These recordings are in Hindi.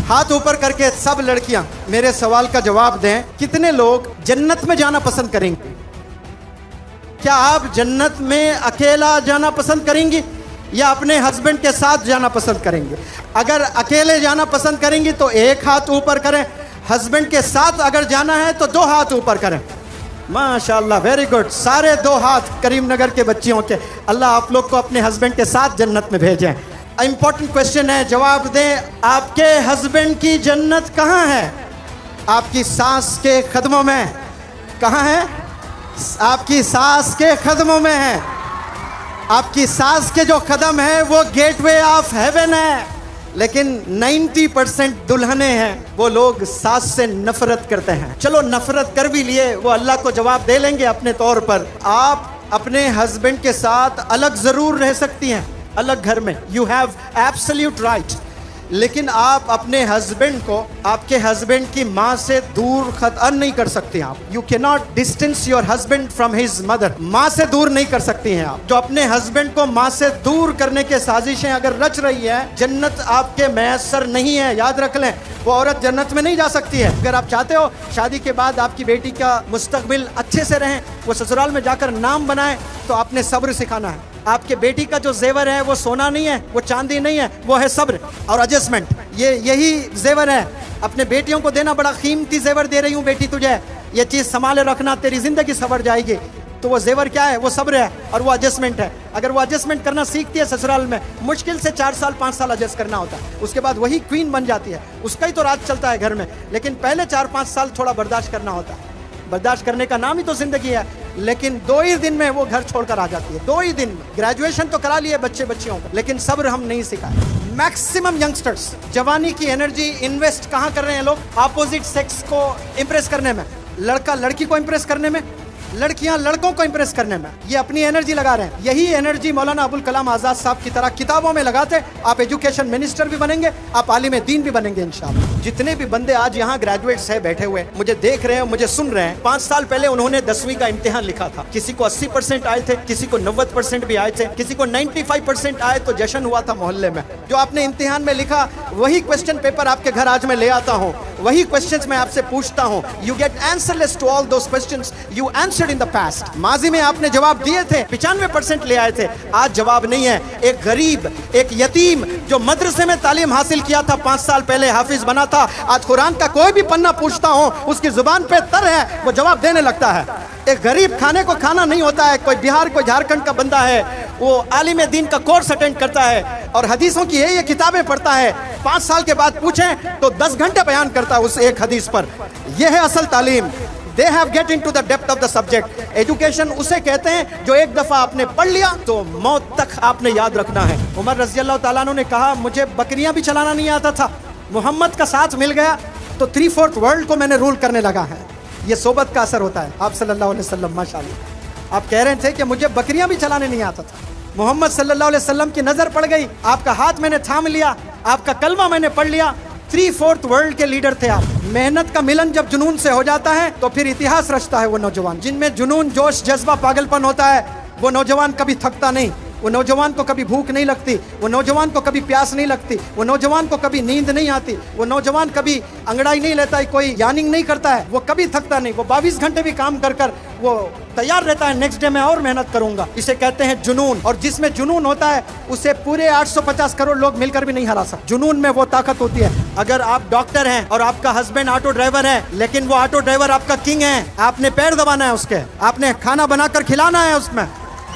हाथ ऊपर करके सब लड़कियां मेरे सवाल का जवाब दें, कितने लोग जन्नत में जाना पसंद करेंगे? क्या आप जन्नत में अकेला जाना पसंद करेंगी या अपने हस्बैंड के साथ जाना पसंद करेंगे? अगर अकेले जाना पसंद करेंगी तो एक हाथ ऊपर करें, हस्बैंड के साथ अगर जाना है तो 2 हाथ ऊपर करें। माशाल्लाह, वेरी गुड, सारे 2 हाथ करीमनगर के बच्चियों के। अल्लाह आप लोग को अपने हस्बैंड के साथ जन्नत में भेजें। इंपॉर्टेंट क्वेश्चन है, जवाब दें। आपके हस्बैंड की जन्नत कहाँ है? आपकी सास के कदमों में। कहाँ है? आपकी सास के कदमों में है। आपकी सास के जो कदम है वो गेटवे ऑफ हेवन है। लेकिन 90% दुल्हने हैं वो लोग सास से नफरत करते हैं। चलो नफरत कर भी लिए, वो अल्लाह को जवाब दे लेंगे अपने तौर पर। आप अपने हस्बैंड के साथ अलग जरूर रह सकती हैं, अलग घर में, यू हैव एब्सोल्यूट राइट, लेकिन आप अपने हस्बैंड को आपके हस्बैंड की माँ से दूर खतन नहीं कर सकती आप। You can not distance your husband from his mother. माँ से दूर नहीं कर सकती हैं आप। जो अपने हस्बैंड को माँ से दूर करने के साजिशें अगर रच रही है, जन्नत आपके मैसर नहीं है, याद रख लें। वो औरत जन्नत में नहीं जा सकती है। अगर आप चाहते हो शादी के बाद आपकी बेटी का मुस्तकबिल अच्छे से रहें, वो ससुराल में जाकर नाम बनाए, तो आपने सब्र सिखाना है। आपके बेटी का जो जेवर है वो सोना नहीं है, वो चांदी नहीं है, वो है सब्र और एडजस्टमेंट। यही जेवर है। अपने बेटियों को देना, बड़ा कीमती जेवर दे रही हूँ बेटी तुझे, ये चीज़ संभाले रखना, तेरी जिंदगी संवर जाएगी। तो वो जेवर क्या है? वो सब्र है और वो एडजस्टमेंट है। अगर वो एडजस्टमेंट करना सीखती है ससुराल में, मुश्किल से 4 साल 5 साल एडजस्ट करना होता है, उसके बाद वही क्वीन बन जाती है। उसका ही तो राज चलता है घर में, लेकिन पहले 4-5 साल थोड़ा बर्दाश्त करना होता है। बर्दाश्त करने का नाम ही तो जिंदगी है। लेकिन 2 ही दिन में वो घर छोड़कर आ जाती है, 2 ही दिन में। ग्रेजुएशन तो करा लिए बच्चियों को, लेकिन सब्र हम नहीं सिखाए। मैक्सिमम यंगस्टर्स जवानी की एनर्जी इन्वेस्ट कहाँ कर रहे हैं लोग? अपोजिट सेक्स को इंप्रेस करने में, लड़का लड़की को इंप्रेस करने में, लड़कियां लड़कों को इंप्रेस करने में। ये अपनी एनर्जी लगा रहे हैं। यही एनर्जी मौलाना अबुल कलाम आजाद साहब की तरह किताबों में लगाते, आप एजुकेशन मिनिस्टर भी बनेंगे, आप आलिम दीन भी बनेंगे इंशाअल्लाह। जितने भी बंदे आज यहाँ ग्रेजुएट्स है बैठे हुए, मुझे देख रहे हैं, मुझे सुन रहे हैं, 5 साल पहले उन्होंने 10वीं का इम्तिहान लिखा था। किसी को 80% आए थे, किसी को 90% भी आए थे, किसी को 95% आए तो जश्न हुआ था मोहल्ले में। जो आपने इम्तिहान में लिखा वही क्वेश्चन पेपर आपके घर आज मैं ले आता हूँ, वही क्वेश्चंस मैं आपसे पूछता हूँ। You get answers to all those questions you answered in the past. माजी में आपने जवाब दिए थे, 95% ले आए थे, आज जवाब नहीं है। एक गरीब, एक यतीम जो मदरसे में तालीम हासिल किया था, 5 साल पहले हाफिज बना था, आज कुरान का कोई भी पन्ना पूछता हूँ उसकी जुबान पे तर है, वो जवाब देने लगता है। एक गरीब खाने को खाना नहीं होता है, कोई बिहार कोई झारखंड का बंदा है, वो आलिम दीन का कोर्स अटेंड करता है और हदीसों की ये किताबें पढ़ता है, 5 साल के बाद पूछें तो 10 घंटे बयान करता है उस एक हदीस पर। यह है असल तालीम। They have get into the depth of the subject. Education उसे कहते हैं जो एक दफा आपने पढ़ लिया तो मौत तक आपने याद रखना है। उमर रज़ी अल्लाह ताला अन्हु ने कहा, मुझे बकरियां भी चलाना नहीं आता था, मोहम्मद का साथ मिल गया तो 3/4 वर्ल्ड को मैंने रूल करने लगा है। ये सोबत का असर होता है। आप सल्लल्लाहु अलैहि वसल्लम, माशाअल्लाह, आप कह रहे थे कि मुझे बकरियां भी चलाने नहीं आता था, मोहम्मद सल्लल्लाहु अलैहि वसल्लम की नजर पड़ गई, आपका हाथ मैंने थाम लिया, आपका कलमा मैंने पढ़ लिया, 3/4 वर्ल्ड के लीडर थे आप। मेहनत का मिलन जब जुनून से हो जाता है तो फिर इतिहास रचता है वो नौजवान। जिनमें जुनून, जोश, जज्बा, पागलपन होता है, वो नौजवान कभी थकता नहीं, वो नौजवान को कभी भूख नहीं लगती, वो नौजवान को कभी प्यास नहीं लगती, वो नौजवान को कभी नींद नहीं आती, वो नौजवान कभी अंगड़ाई नहीं लेता है, कोई यानिंग नहीं करता है, वो कभी थकता नहीं, वो 22 घंटे भी काम कर कर वो तैयार रहता है, नेक्स्ट डे में और मेहनत करूंगा। इसे कहते हैं जुनून। और जिसमें जुनून होता है उसे पूरे 850 करोड़ लोग मिलकर भी नहीं हरा सकते। जुनून में वो ताकत होती है। अगर आप डॉक्टर हैं और आपका हस्बैंड ऑटो ड्राइवर है, लेकिन वो ऑटो ड्राइवर आपका किंग है, आपने पैर दबाना है उसके, आपने खाना बनाकर खिलाना है उसमें,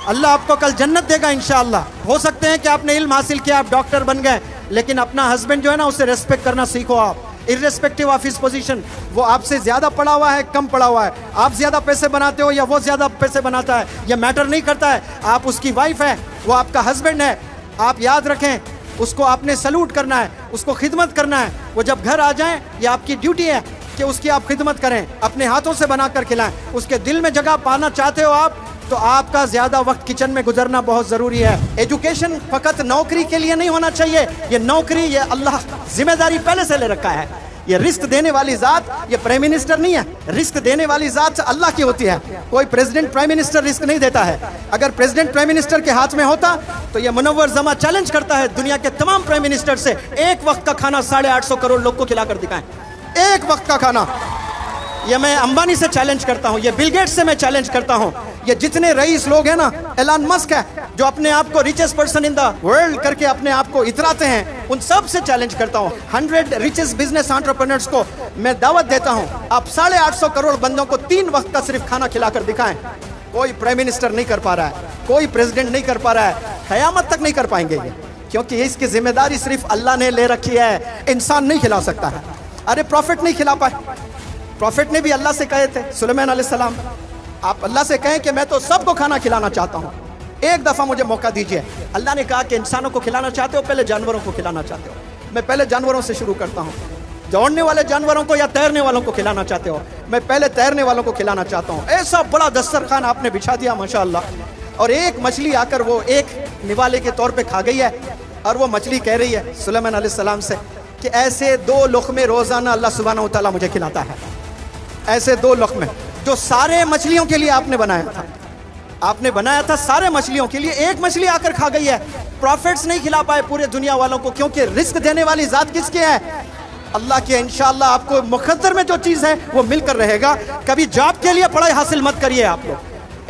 अल्लाह आपको कल जन्नत देगा इंशाअल्लाह। हो सकते हैं कि आपने इल्म हासिल किया, आप डॉक्टर बन गए, लेकिन अपना हस्बैंड जो है ना, उसे रेस्पेक्ट करना सीखो आप, इर्रेस्पेक्टिव ऑफ हिज पोजीशन। वो आपसे ज्यादा पढ़ा हुआ है, कम पढ़ा हुआ है, आप ज्यादा पैसे बनाते हो या वो ज्यादा पैसे बनाता है, यह मैटर नहीं करता है। आप उसकी वाइफ है, वो आपका हस्बैंड है, आप याद रखें, उसको आपने सल्यूट करना है, उसको खिदमत करना है। वो जब घर आ जाए, ये आपकी ड्यूटी है कि उसकी आप खिदमत करें, अपने हाथों से बनाकर खिलाएं। उसके दिल में जगह पाना चाहते हो आप, तो आपका ज्यादा वक्त किचन में गुजरना बहुत जरूरी है। एजुकेशन फकत नौकरी के लिए नहीं होना चाहिए, ये नौकरी, ये अल्लाह जिम्मेदारी पहले से ले रखा है, ये रिस्क देने वाली जात ये प्राइम मिनिस्टर नहीं है, रिस्क देने वाली जात अल्लाह की होती है। कोई प्रेसिडेंट प्राइम मिनिस्टर रिस्क नहीं देता है। अगर प्रेसिडेंट प्राइम मिनिस्टर के हाथ में होता तो ये मुनव्वर जमा चैलेंज करता है दुनिया के तमाम प्राइम मिनिस्टर से, एक वक्त का खाना 850 करोड़ लोग को खिलाकर दिखाएं, एक वक्त का खाना। ये मैं अंबानी से चैलेंज करता हूं, ये बिल गेट्स से मैं चैलेंज करता हूं, ये जितने रईस लोग हैं ना, एलन मस्क है जो अपने आप को richest person in the world करके अपने आप को इतराते हैं, उन सब से चैलेंज करता हूं। 100 रिचेस्ट बिजनेस एंटरप्रेन्योर्स को मैं दावत देता हूं, आप 850 करोड़ बंदों को 3 वक्त का सिर्फ खाना खिलाकर दिखाएं। कोई प्राइम मिनिस्टर नहीं कर पा रहा है, कोई प्रेसिडेंट नहीं कर पा रहा है, कयामत तक नहीं कर पाएंगे ये, क्योंकि इसकी जिम्मेदारी सिर्फ अल्लाह ने ले रखी है, इंसान नहीं खिला सकता है। अरे प्रॉफिट नहीं खिला पाए, प्रॉफिट ने भी अल्लाह से कहे थे, सुलेमान अलैहिस्सलाम, आप अल्लाह से कहें कि मैं तो सबको खाना खिलाना चाहता हूँ, एक दफ़ा मुझे मौका दीजिए। अल्लाह ने कहा कि इंसानों को खिलाना चाहते हो, पहले जानवरों को खिलाना चाहते हो, मैं पहले जानवरों से शुरू करता हूँ। दौड़ने वाले जानवरों को या तैरने वालों को खिलाना चाहते हो, मैं पहले तैरने वालों को खिलाना चाहता हूँ। ऐसा बड़ा दस्तरखान आपने बिछा दिया माशाअल्लाह। और एक मछली आकर वो एक निवाले के तौर पे खा गई है, और वो मछली कह रही है सुलेमान अलैहिस्सलाम से कि ऐसे 2 लुक़मे रोज़ाना अल्लाह सुब्हानहू व तआला मुझे खिलाता है, ऐसे 2 लुक़मे जो सारे मछलियों के लिए आपने बनाया था, आपने बनाया था सारे मछलियों के लिए, एक मछली आकर खा गई है। प्रॉफिट्स नहीं खिला पाए पूरे दुनिया वालों को, क्योंकि रिस्क देने वाली जात किसकी है? अल्लाह के। इंशाअल्लाह आपको मुक़द्दर में जो चीज़ है वो मिलकर रहेगा। कभी जॉब के लिए पढ़ाई हासिल मत करिए आप लोग,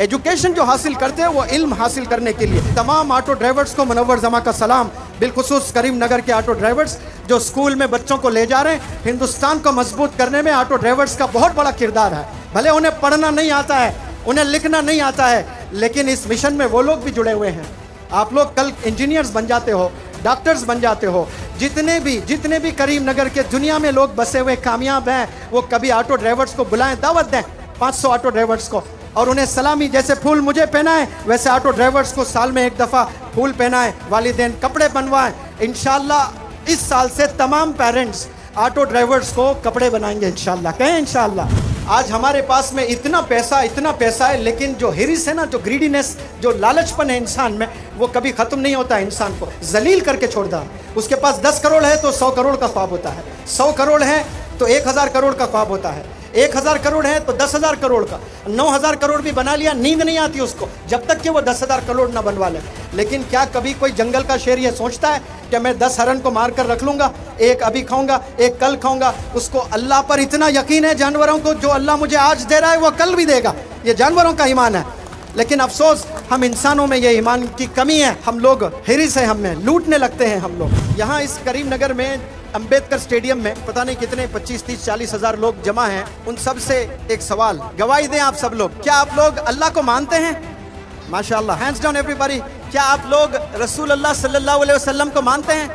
एजुकेशन जो हासिल करते हैं वो इल्म हासिल करने के लिए। तमाम ऑटो ड्राइवर्स को मुनव्वर जमा का सलाम, बिलखुसूस करीम नगर के ऑटो ड्राइवर्स जो स्कूल में बच्चों को ले जा रहे हैं। हिंदुस्तान को मजबूत करने में ऑटो ड्राइवर्स का बहुत बड़ा किरदार है। भले उन्हें पढ़ना नहीं आता है, उन्हें लिखना नहीं आता है, लेकिन इस मिशन में वो लोग भी जुड़े हुए हैं। आप लोग कल इंजीनियर्स बन जाते हो, डॉक्टर्स बन जाते हो। जितने भी करीम नगर के दुनिया में लोग बसे हुए कामयाब हैं, वो कभी ऑटो ड्राइवर्स को बुलाएं, दावत दें 500 ऑटो ड्राइवर्स को, और उन्हें सलामी, जैसे फूल मुझे पहनाएं वैसे ऑटो ड्राइवर्स को साल में एक दफ़ा फूल पहनाएं, वालिदैन कपड़े बनवाएं। इंशाअल्लाह इस साल से तमाम पेरेंट्स ऑटो ड्राइवर्स को कपड़े बनाएंगे इंशाअल्लाह, कहें इंशाअल्लाह। आज हमारे पास में इतना पैसा है, लेकिन जो हिरिस है ना, जो ग्रीडीनेस, जो लालचपन है इंसान में, वो कभी ख़त्म नहीं होता है। इंसान को जलील करके छोड़ दा। उसके पास 10 करोड़ है तो 100 करोड़ का ख्वाब होता है, 100 करोड़ है तो 1000 करोड़ का ख्वाब होता है, 1000 करोड़ है तो 10,000 करोड़ का, 9,000 करोड़ भी बना लिया, नींद नहीं आती उसको जब तक कि वो 10,000 करोड़ ना बनवा ले। लेकिन क्या कभी कोई जंगल का शेर ये सोचता है कि मैं 10 हरन को मार कर रख लूँगा, एक अभी खाऊंगा, एक कल खाऊंगा? उसको अल्लाह पर इतना यकीन है, जानवरों को जो अल्लाह मुझे आज दे रहा है वो कल भी देगा, ये जानवरों का ईमान है। लेकिन अफसोस हम इंसानों में ये ईमान की कमी है, हम लोग हिरिस है, हमें लूटने लगते हैं हम लोग। यहाँ इस करीम नगर में अंबेडकर स्टेडियम में पता नहीं कितने 25, 30, 40 हज़ार लोग जमा हैं। उन सब से एक सवाल, गवाही दें आप सब लोग, क्या आप लोग अल्लाह को मानते हैं? माशाअल्लाह, हैंड्स डाउन एवरीबॉडी। क्या आप लोग रसूल अल्लाह सल्लल्लाहु अलैहि वसल्लम को मानते हैं?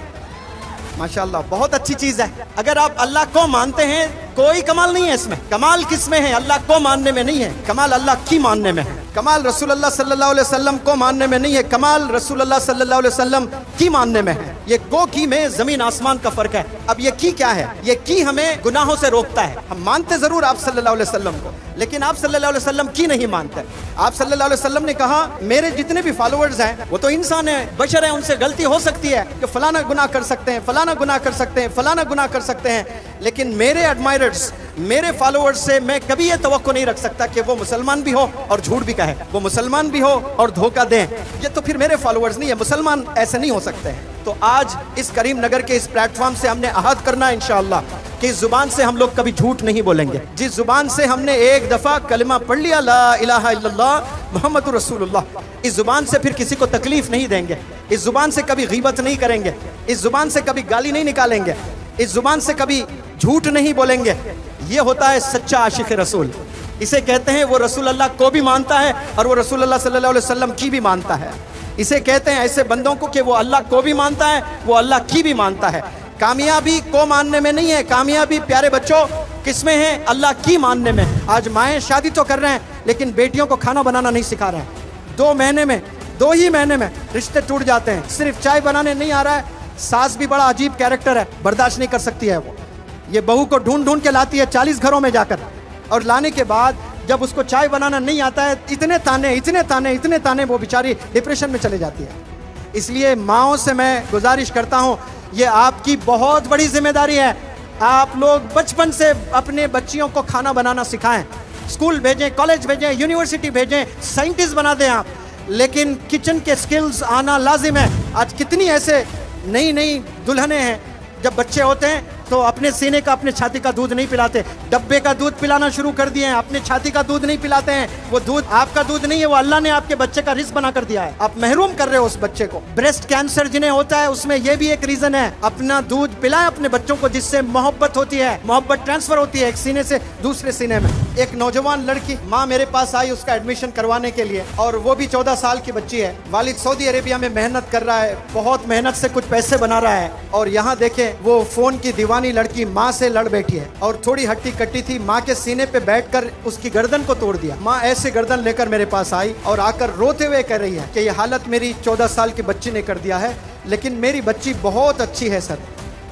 माशाअल्लाह, बहुत अच्छी चीज़ है। अगर आप अल्लाह को मानते हैं, कोई कमाल नहीं है इसमें। कमाल किस में है? अल्लाह को मानने में नहीं है, कमाल अल्लाह की मानने में है। कमाल रसूल अल्लाह सल्लल्लाहु अलैहि वसल्लम को मानने में नहीं है, कमाल रसूल अल्लाह सल्लल्लाहु अलैहि वसल्लम की मानने में है। ये को की में ज़मीन आसमान का फ़र्क है। अब ये की क्या है? ये की हमें गुनाहों से रोकता है। हम मानते ज़रूर आप सल्लल्लाहु अलैहि वसल्लम को, लेकिन आप सल्लल्लाहु अलैहि वसल्लम की नहीं मानते। आप सल्लल्लाहु अलैहि वसल्लम ने कहा मेरे जितने भी फॉलोअर्स हैं वो तो इंसान है, बशर है, उनसे गलती हो सकती है कि फलाना गुनाह कर सकते हैं, फलाना गुनाह कर सकते हैं, फलाना गुनाह कर सकते हैं, लेकिन मेरे एडमायरर्स, मेरे फॉलोअर्स से मैं कभी ये तवक्को नहीं रख सकता कि वो मुसलमान भी हो और झूठ भी कहे, वो मुसलमान भी हो और धोखा दें। ये तो फिर मेरे फॉलोअर्स नहीं है, मुसलमान ऐसे नहीं हो सकते हैं। तो आज इस करीम नगर के इस प्लेटफॉर्म से हमने अहद करना है इंशाअल्लाह कि इस जुबान से हम लोग कभी झूठ नहीं बोलेंगे। जिस जुबान से हमने एक दफ़ा कलिमा पढ़ लिया ला इलाहा इल्लल्लाह मुहम्मदुर रसूलुल्लाह, इस जुबान से फिर किसी को तकलीफ नहीं देंगे, इस जुबान से कभी गीबत नहीं करेंगे, इस जुबान से कभी गाली नहीं निकालेंगे, इस जुबान से कभी झूठ नहीं बोलेंगे। ये होता है सच्चा आशिक रसूल। इसे कहते हैं वो रसूल अल्लाह को भी मानता है और वो रसूल अल्लाह सल्लल्लाहु अलैहि वसल्लम की भी मानता है। इसे कहते हैं ऐसे बंदों को कि वो अल्लाह को भी मानता है, वो अल्लाह की भी मानता है। कामयाबी को मानने में नहीं है, कामयाबी प्यारे बच्चों किसमें है? अल्लाह की मानने में। आज माएँ शादी तो कर रहे हैं लेकिन बेटियों को खाना बनाना नहीं सिखा रहे हैं। 2 ही महीने में रिश्ते टूट जाते हैं। सिर्फ चाय बनाने नहीं आ रहा है, सास भी बड़ा अजीब कैरेक्टर है, बर्दाश्त नहीं कर सकती है वो। ये बहू को ढूंढ के लाती है 40 घरों में जाकर, और लाने के बाद जब उसको चाय बनाना नहीं आता है, इतने ताने, वो बेचारी डिप्रेशन में चले जाती है। इसलिए माँओं से मैं गुजारिश करता हूँ, ये आपकी बहुत बड़ी जिम्मेदारी है आप लोग बचपन से अपने बच्चियों को खाना बनाना सिखाएं, स्कूल भेजें, कॉलेज भेजें, यूनिवर्सिटी भेजें, साइंटिस्ट बना दें आप, लेकिन किचन के स्किल्स आना लाजिम है। आज कितनी ऐसे नई नई दुल्हनें हैं, जब बच्चे होते हैं तो अपने सीने का, अपने छाती का दूध नहीं पिलाते, डब्बे का दूध पिलाना शुरू कर दिए हैं, अपने छाती का दूध नहीं पिलाते हैं। वो दूध आपका दूध नहीं है, वो अल्लाह ने आपके बच्चे का रिस्क बना कर दिया है, आप महरूम कर रहे हो उस बच्चे को। ब्रेस्ट कैंसर जिन्हें होता है उसमें ये भी एक रीजन है। अपना दूध पिलाएं अपने बच्चों को, जिससे मोहब्बत होती है, मोहब्बत ट्रांसफर होती है एक सीने से दूसरे सीने में। एक नौजवान लड़की माँ मेरे पास आई उसका एडमिशन करवाने के लिए, और वो भी 14 साल की बच्ची है। वालिद सऊदी अरेबिया में मेहनत कर रहा है, बहुत मेहनत से कुछ पैसे बना रहा है, और यहाँ देखे वो फोन की दीवानी लड़की माँ से लड़ बैठी है, और थोड़ी हट्टी कट्टी थी, माँ के सीने पे बैठकर उसकी गर्दन को तोड़ दिया। माँ ऐसे गर्दन लेकर मेरे पास आई और आकर रोते हुए कह रही है कि ये हालत मेरी 14 साल की बच्ची ने कर दिया है, लेकिन मेरी बच्ची बहुत अच्छी है सर।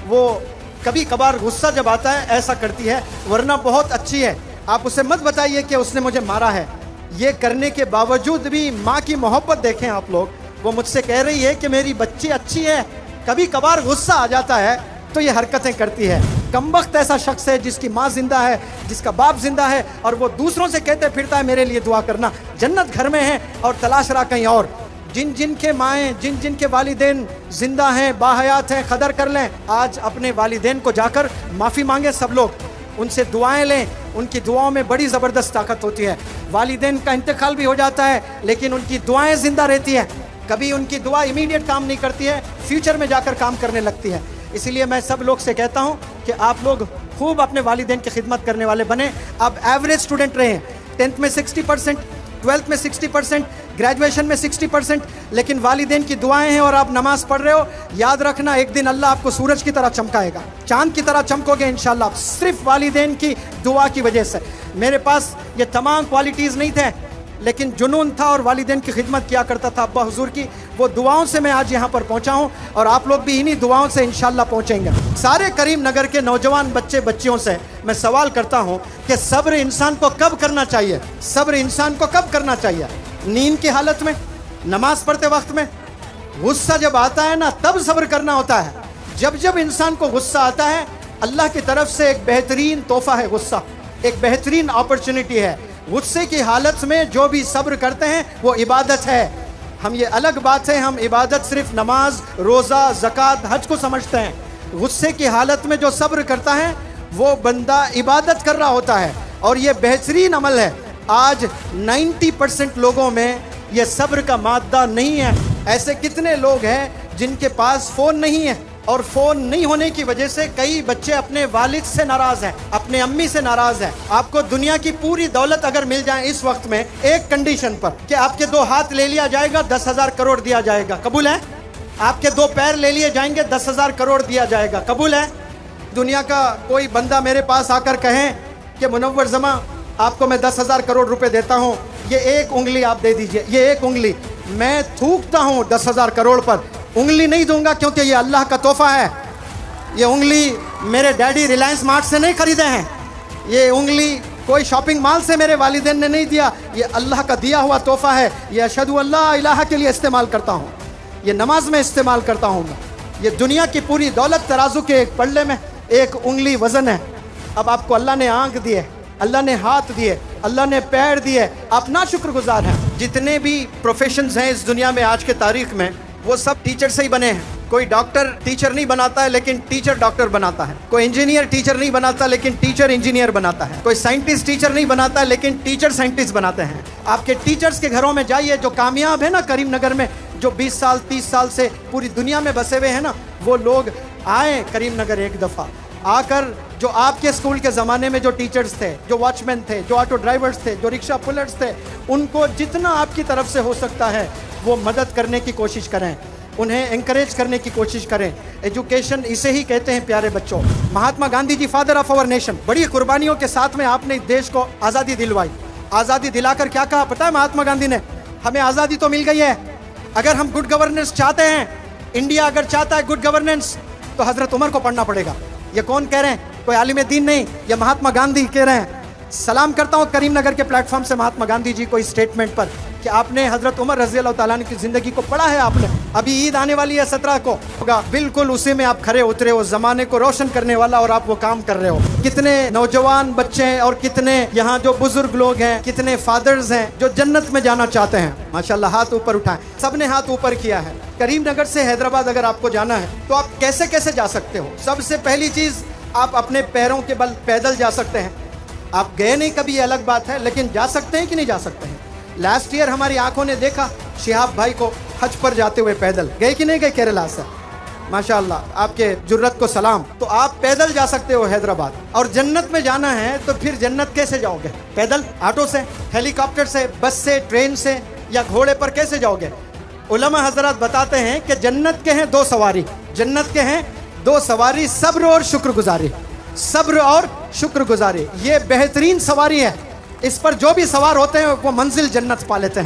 वो कभी कभार गुस्सा जब आता है ऐसा करती है, वरना बहुत अच्छी है। आप उसे मत बताइए कि उसने मुझे मारा है। ये करने के बावजूद भी माँ की मोहब्बत देखें आप लोग। वो मुझसे कह रही है कि मेरी बच्ची अच्छी है, कभी कभार गुस्सा आ जाता है तो ये हरकतें करती है। कमबख्त ऐसा शख्स है जिसकी माँ जिंदा है, जिसका बाप जिंदा है, और वो दूसरों से कहते फिरता है मेरे लिए दुआ करना, जन्नत घर में है और तलाश रहा कहीं और। जिन जिन के माएँ, जिन जिन के वालिदैन जिंदा हैं, बाहयात हैं, कदर कर लें। आज अपने वालिदैन को जाकर माफ़ी मांगे सब लोग, उनसे दुआएं लें, उनकी दुआओं में बड़ी ज़बरदस्त ताकत होती है। वालिदैन का इंतकाल भी हो जाता है लेकिन उनकी दुआएं जिंदा रहती है। कभी उनकी दुआ इमीडिएट काम नहीं करती है, फ्यूचर में जाकर काम करने लगती है। इसीलिए मैं सब लोग से कहता हूँ कि आप लोग खूब अपने वालिदैन की खिदमत करने वाले बने। आप एवरेज स्टूडेंट रहें, 10th में 60%, 12th में 60%, ग्रेजुएशन में 60%, लेकिन वालिदैन की दुआएं हैं और आप नमाज पढ़ रहे हो। याद रखना एक दिन अल्लाह आपको सूरज की तरह चमकाएगा, चांद की तरह चमकोगे इंशाल्लाह, सिर्फ वालिदैन की दुआ की वजह से। मेरे पास ये तमाम क्वालिटीज़ नहीं थे, लेकिन जुनून था और वालिदैन की खिदमत किया करता था अब्बा हुजूर की। वो दुआओं से मैं आज यहाँ पर पहुँचा हूँ और आप लोग भी इन्हीं दुआओं से इंशाल्लाह पहुँचेंगे। सारे करीम नगर के नौजवान बच्चे बच्चियों से मैं सवाल करता हूँ कि सब्र इंसान को कब करना चाहिए? सब्र इंसान को कब करना चाहिए? नींद की हालत में, नमाज पढ़ते वक्त में? गुस्सा जब आता है ना तब सब्र करना होता है। जब जब इंसान को गुस्सा आता है, अल्लाह की तरफ से एक बेहतरीन तोहफा है गुस्सा, एक बेहतरीन अपॉर्चुनिटी है। गुस्से की हालत में जो भी सब्र करते हैं वो इबादत है। हम ये अलग बात है, हम इबादत सिर्फ नमाज, रोज़ा, ज़कात, हज को समझते हैं। गुस्से की हालत में जो सब्र करता है वो बंदा इबादत कर रहा होता है, और ये बेहतरीन अमल है। आज 90% लोगों में ये सब्र का मादा नहीं है। ऐसे कितने लोग हैं जिनके पास फ़ोन नहीं है, और फ़ोन नहीं होने की वजह से कई बच्चे अपने वालिद से नाराज़ हैं, अपने अम्मी से नाराज़ हैं। आपको दुनिया की पूरी दौलत अगर मिल जाए इस वक्त में, एक कंडीशन पर कि आपके 2 हाथ ले लिया जाएगा, 10,000 करोड़ दिया जाएगा, कबूल है? आपके 2 पैर ले लिए जाएंगे, 10,000 करोड़ दिया जाएगा, कबूल है? दुनिया का कोई बंदा मेरे पास आकर कहें कि मुनव्वर जमा आपको मैं 10,000 करोड़ रुपए देता हूँ, ये एक उंगली आप दे दीजिए, ये एक उंगली। मैं थूकता हूँ 10,000 करोड़ पर, उंगली नहीं दूंगा क्योंकि ये अल्लाह का तोहफा है। ये उंगली मेरे डैडी रिलायंस मार्ट से नहीं खरीदे हैं, ये उंगली कोई शॉपिंग मॉल से मेरे वालिदैन ने नहीं दिया, ये अल्लाह का दिया हुआ तोहफा है। ये अशहदु अल्ला इलाहा के लिए इस्तेमाल करता हूँ, ये नमाज में इस्तेमाल करता हूँ मैं। ये दुनिया की पूरी दौलत तराजू के एक पल्ले में एक उंगली वजन है। अब आपको अल्लाह ने आंख दिए, अल्लाह ने हाथ दिए, अल्लाह ने पैर दिए, आप ना शुक्रगुजार हैं। जितने भी प्रोफेशंस हैं इस दुनिया में आज के तारीख में, वो सब टीचर से ही बने हैं। कोई डॉक्टर टीचर नहीं बनाता है लेकिन टीचर डॉक्टर बनाता है। कोई इंजीनियर टीचर नहीं बनाता लेकिन टीचर इंजीनियर बनाता है। कोई साइंटिस्ट टीचर नहीं बनाता है लेकिन टीचर साइंटिस्ट बनाते हैं। आपके टीचर्स के घरों में जाइए, जो कामयाब है ना करीम नगर में, जो 20 साल 30 साल से पूरी दुनिया में बसे हुए हैं ना, वो लोग आए करीम नगर एक दफ़ा आकर। जो आपके स्कूल के ज़माने में जो टीचर्स थे, जो वॉचमैन थे, जो ऑटो ड्राइवर्स थे, जो रिक्शा पुलर्स थे, उनको जितना आपकी तरफ से हो सकता है वो मदद करने की कोशिश करें, उन्हें इंकरेज करने की कोशिश करें। एजुकेशन इसे ही कहते हैं प्यारे बच्चों। Mahatma Gandhi ji, father of our nation, बड़ी कुर्बानियों के साथ में आपने देश को आज़ादी दिलवाई। आज़ादी दिलाकर क्या कहा पता है महात्मा गांधी ने? हमें आज़ादी तो मिल गई है, अगर हम गुड गवर्नेंस चाहते हैं, इंडिया अगर चाहता है गुड गवर्नेंस, तो हज़रत उमर को पढ़ना पड़ेगा। ये कौन कह रहे हैं? कोई आलिम दीन नहीं, ये महात्मा गांधी कह रहे हैं। सलाम करता हूँ करीम नगर के प्लेटफॉर्म से महात्मा गांधी जी को इस स्टेटमेंट पर कि आपने हजरत उमर रजी अल्लाह ताला अन्हु की जिंदगी को पढ़ा है आपने। अभी ईद आने वाली है 17 को होगा, बिल्कुल उसी में आप खरे उतरे हो, जमाने को रोशन करने वाला, और आप वो काम कर रहे हो। कितने नौजवान बच्चे हैं और कितने यहाँ जो बुजुर्ग लोग हैं, कितने फादर्स हैं जो जन्नत में जाना चाहते हैं। माशाल्लाह, हाथ ऊपर उठाएं। सबने हाथ ऊपर किया है। करीमनगर से हैदराबाद अगर आपको जाना है तो आप कैसे कैसे जा सकते हो? सबसे पहली चीज, आप अपने पैरों के बल पैदल जा सकते हैं। आप गए नहीं कभी, ये अलग बात है, लेकिन जा सकते हैं कि नहीं जा सकते हैं? लास्ट ईयर हमारी आंखों ने देखा शिहाब भाई को हज पर जाते हुए पैदल। गए कि नहीं गए केरला से? माशाअल्लाह, आपके जुर्रत को सलाम। तो आप पैदल जा सकते हो हैदराबाद। और जन्नत में जाना है तो फिर जन्नत कैसे जाओगे? पैदल, ऑटो से, हेलीकॉप्टर से, बस से, ट्रेन से, या घोड़े पर कैसे जाओगे? उलमा हजरत बताते हैं कि जन्नत के हैं दो सवारी। जन्नत के हैं दो सवारी, सब्र और शुक्रगुजारी। सब्र और शुक्रगुजारी, ये बेहतरीन सवारी है। इस पर जो भी सवार होते हैं वो मंजिल जन्नत पा लेते हैं।